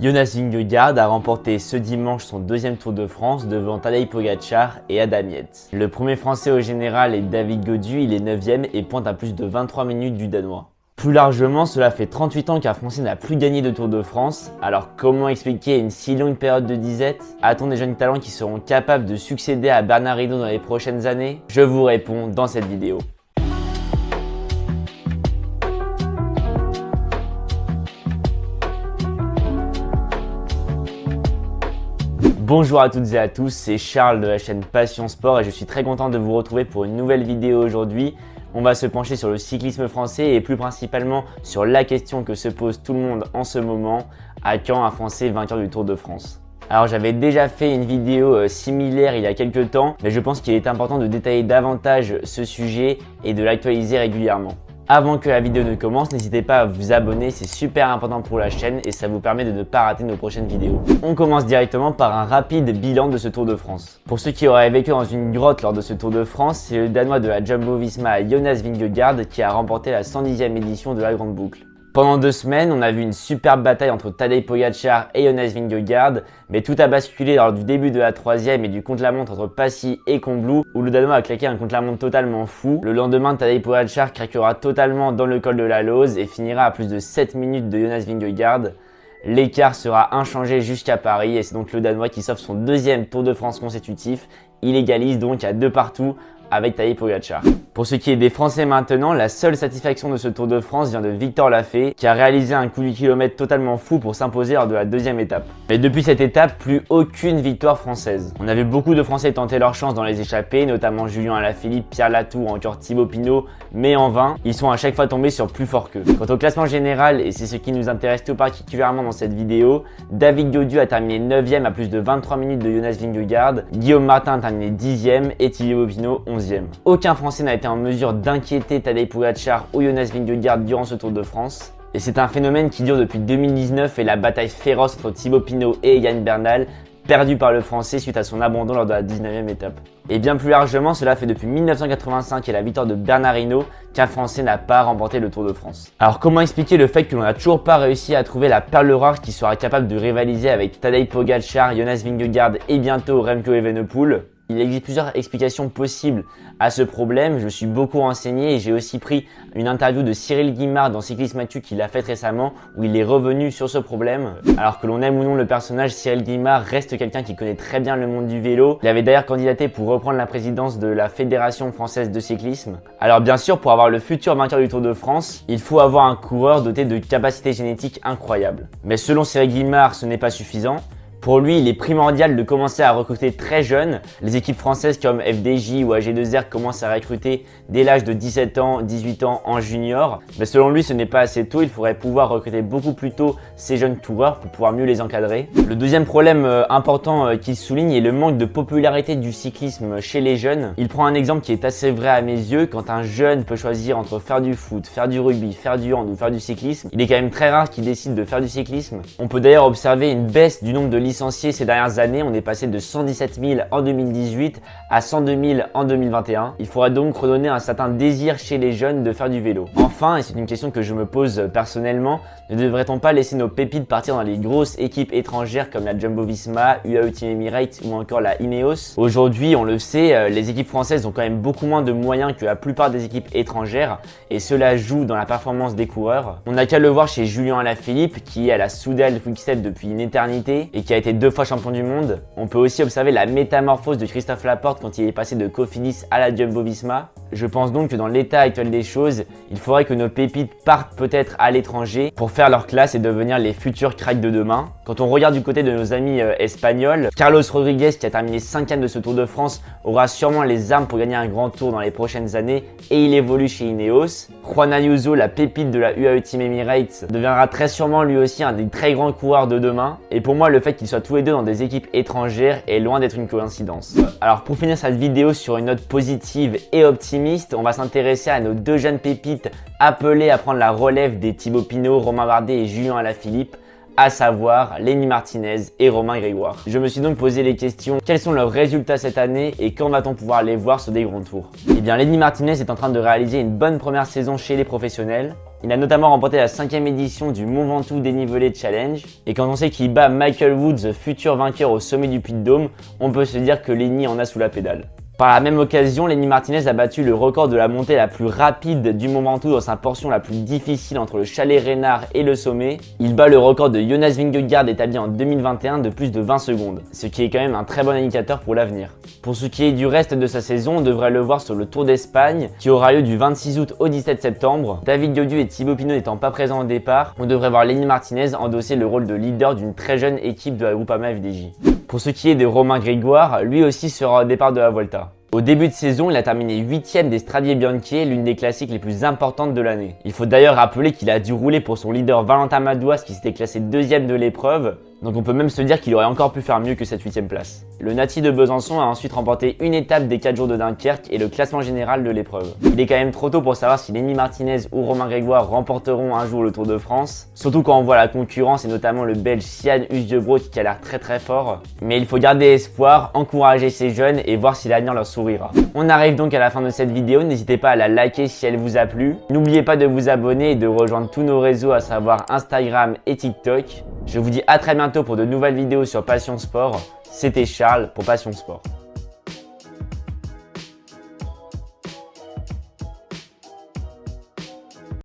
Jonas Vingegaard a remporté ce dimanche son deuxième Tour de France devant Tadej Pogačar et Adam Yates. Le premier français au général est David Gaudu, il est 9ème et pointe à plus de 23 minutes du Danois. Plus largement, cela fait 38 ans qu'un Français n'a plus gagné de Tour de France. Alors comment expliquer une si longue période de disette? A-t-on des jeunes talents qui seront capables de succéder à Bernard Hinault dans les prochaines années? Je vous réponds dans cette vidéo. Bonjour à toutes et à tous, c'est Charles de la chaîne Passion Sport et je suis très content de vous retrouver pour une nouvelle vidéo aujourd'hui. On va se pencher sur le cyclisme français et plus principalement sur la question que se pose tout le monde en ce moment, à quand un Français vainqueur du Tour de France? Alors j'avais déjà fait une vidéo similaire il y a quelques temps, mais je pense qu'il est important de détailler davantage ce sujet et de l'actualiser régulièrement. Avant que la vidéo ne commence, n'hésitez pas à vous abonner, c'est super important pour la chaîne et ça vous permet de ne pas rater nos prochaines vidéos. On commence directement par un rapide bilan de ce Tour de France. Pour ceux qui auraient vécu dans une grotte lors de ce Tour de France, c'est le Danois de la Jumbo-Visma Jonas Vingegaard qui a remporté la 110e édition de la Grande Boucle. Pendant 2 semaines, on a vu une superbe bataille entre Tadej Pogačar et Jonas Vingegaard, mais tout a basculé lors du début de la 3e et du contre-la-montre entre Passy et Combloux, où le Danois a claqué un contre-la-montre totalement fou. Le lendemain, Tadej Pogačar craquera totalement dans le col de la Lauze et finira à plus de 7 minutes de Jonas Vingegaard. L'écart sera inchangé jusqu'à Paris et c'est donc le Danois qui s'offre son 2e Tour de France consécutif. Il égalise donc à 2 partout avec Tadej Pogačar. Pour ce qui est des Français maintenant, la seule satisfaction de ce Tour de France vient de Victor Lafay qui a réalisé un coup du kilomètre totalement fou pour s'imposer lors de la 2e étape. Mais depuis cette étape, plus aucune victoire française. On a vu beaucoup de Français tenter leur chance dans les échappées, notamment Julien Alaphilippe, Pierre Latour ou encore Thibaut Pinot, mais en vain, ils sont à chaque fois tombés sur plus fort qu'eux. Quant au classement général, et c'est ce qui nous intéresse tout particulièrement dans cette vidéo, David Gaudu a terminé 9ème à plus de 23 minutes de Jonas Vingegaard, Guillaume Martin a terminé 10ème et Thibaut Pinot 11ème. Aucun Français n'a été en mesure d'inquiéter Tadej Pogačar ou Jonas Vingegaard durant ce Tour de France. Et c'est un phénomène qui dure depuis 2019 et la bataille féroce entre Thibaut Pinot et Egan Bernal, perdu par le Français suite à son abandon lors de la 19e étape. Et bien plus largement, cela fait depuis 1985 et la victoire de Bernard Hinault qu'un Français n'a pas remporté le Tour de France. Alors comment expliquer le fait que l'on n'a toujours pas réussi à trouver la perle rare qui sera capable de rivaliser avec Tadej Pogačar, Jonas Vingegaard et bientôt Remco Evenepoel? Il existe plusieurs explications possibles à ce problème. Je me suis beaucoup renseigné et j'ai aussi pris une interview de Cyril Guimard dans Cyclisme Actu qu'il a faite récemment où il est revenu sur ce problème. Alors que l'on aime ou non le personnage, Cyril Guimard reste quelqu'un qui connaît très bien le monde du vélo. Il avait d'ailleurs candidaté pour reprendre la présidence de la Fédération française de cyclisme. Alors bien sûr, pour avoir le futur vainqueur du Tour de France, il faut avoir un coureur doté de capacités génétiques incroyables. Mais selon Cyril Guimard, ce n'est pas suffisant. Pour lui, il est primordial de commencer à recruter très jeune. Les équipes françaises comme FDJ ou AG2R commencent à recruter dès l'âge de 17 ans, 18 ans en junior. Mais selon lui, ce n'est pas assez tôt. Il faudrait pouvoir recruter beaucoup plus tôt ces jeunes coureurs pour pouvoir mieux les encadrer. Le deuxième problème important qu'il souligne est le manque de popularité du cyclisme chez les jeunes. Il prend un exemple qui est assez vrai à mes yeux. Quand un jeune peut choisir entre faire du foot, faire du rugby, faire du hand ou faire du cyclisme, il est quand même très rare qu'il décide de faire du cyclisme. On peut d'ailleurs observer une baisse du nombre de licenciés ces dernières années. On est passé de 117 000 en 2018 à 102 000 en 2021. Il faudra donc redonner un certain désir chez les jeunes de faire du vélo. Enfin, et c'est une question que je me pose personnellement, ne devrait-on pas laisser nos pépites partir dans les grosses équipes étrangères comme la Jumbo-Visma, UAE Team Emirates ou encore la Ineos? Aujourd'hui, on le sait, les équipes françaises ont quand même beaucoup moins de moyens que la plupart des équipes étrangères et cela joue dans la performance des coureurs. On n'a qu'à le voir chez Julien Alaphilippe qui est à la Soudal Quick-Step depuis une éternité et qui a été 2 fois champion du monde. On peut aussi observer la métamorphose de Christophe Laporte quand il est passé de Cofidis à la Jumbo-Visma. Je pense donc que dans l'état actuel des choses, il faudrait que nos pépites partent peut-être à l'étranger pour faire leur classe et devenir les futurs cracks de demain. Quand on regarde du côté de nos amis espagnols, Carlos Rodriguez qui a terminé 5ème de ce Tour de France aura sûrement les armes pour gagner un grand tour dans les prochaines années et il évolue chez Ineos. Juan Ayuso, la pépite de la UAE Team Emirates, deviendra très sûrement lui aussi un des très grands coureurs de demain et pour moi le fait qu'il soit tous les deux dans des équipes étrangères est loin d'être une coïncidence. Alors pour finir cette vidéo sur une note positive et optimiste, on va s'intéresser à nos 2 jeunes pépites appelés à prendre la relève des Thibaut Pinot, Romain Bardet et Julien Alaphilippe, à savoir Lenny Martinez et Romain Grégoire. Je me suis donc posé les questions, quels sont leurs résultats cette année et quand va-t-on pouvoir les voir sur des grands tours? Eh bien Lenny Martinez est en train de réaliser une bonne première saison chez les professionnels. Il a notamment remporté la 5e édition du Mont Ventoux dénivelé challenge. Et quand on sait qu'il bat Michael Woods, futur vainqueur au sommet du Puy-de-Dôme, on peut se dire que Lenny en a sous la pédale. Par la même occasion, Lenny Martinez a battu le record de la montée la plus rapide du Mont Ventoux dans sa portion la plus difficile entre le chalet Reynard et le sommet. Il bat le record de Jonas Vingegaard établi en 2021 de plus de 20 secondes, ce qui est quand même un très bon indicateur pour l'avenir. Pour ce qui est du reste de sa saison, on devrait le voir sur le Tour d'Espagne qui aura lieu du 26 août au 17 septembre. David Gaudu et Thibaut Pinot n'étant pas présents au départ, on devrait voir Lenny Martinez endosser le rôle de leader d'une très jeune équipe de la Groupama FDJ. Pour ce qui est de Romain Grégoire, lui aussi sera au départ de la Volta. Au début de saison, il a terminé 8ème des Strade Bianche, l'une des classiques les plus importantes de l'année. Il faut d'ailleurs rappeler qu'il a dû rouler pour son leader Valentin Madouas qui s'était classé 2ème de l'épreuve, donc on peut même se dire qu'il aurait encore pu faire mieux que cette 8ème place. Le Nati de Besançon a ensuite remporté une étape des 4 jours de Dunkerque et le classement général de l'épreuve. Il est quand même trop tôt pour savoir si Lenny Martinez ou Romain Grégoire remporteront un jour le Tour de France, surtout quand on voit la concurrence et notamment le Belge Sian Usdebroet qui a l'air très fort. Mais il faut garder espoir, encourager ces jeunes et voir si l'avenir leur sourira. On arrive donc à la fin de cette vidéo, n'hésitez pas à la liker si elle vous a plu. N'oubliez pas de vous abonner et de rejoindre tous nos réseaux à savoir Instagram et TikTok. Je vous dis à très bientôt pour de nouvelles vidéos sur Passion Sport. C'était Charles pour Passion Sport.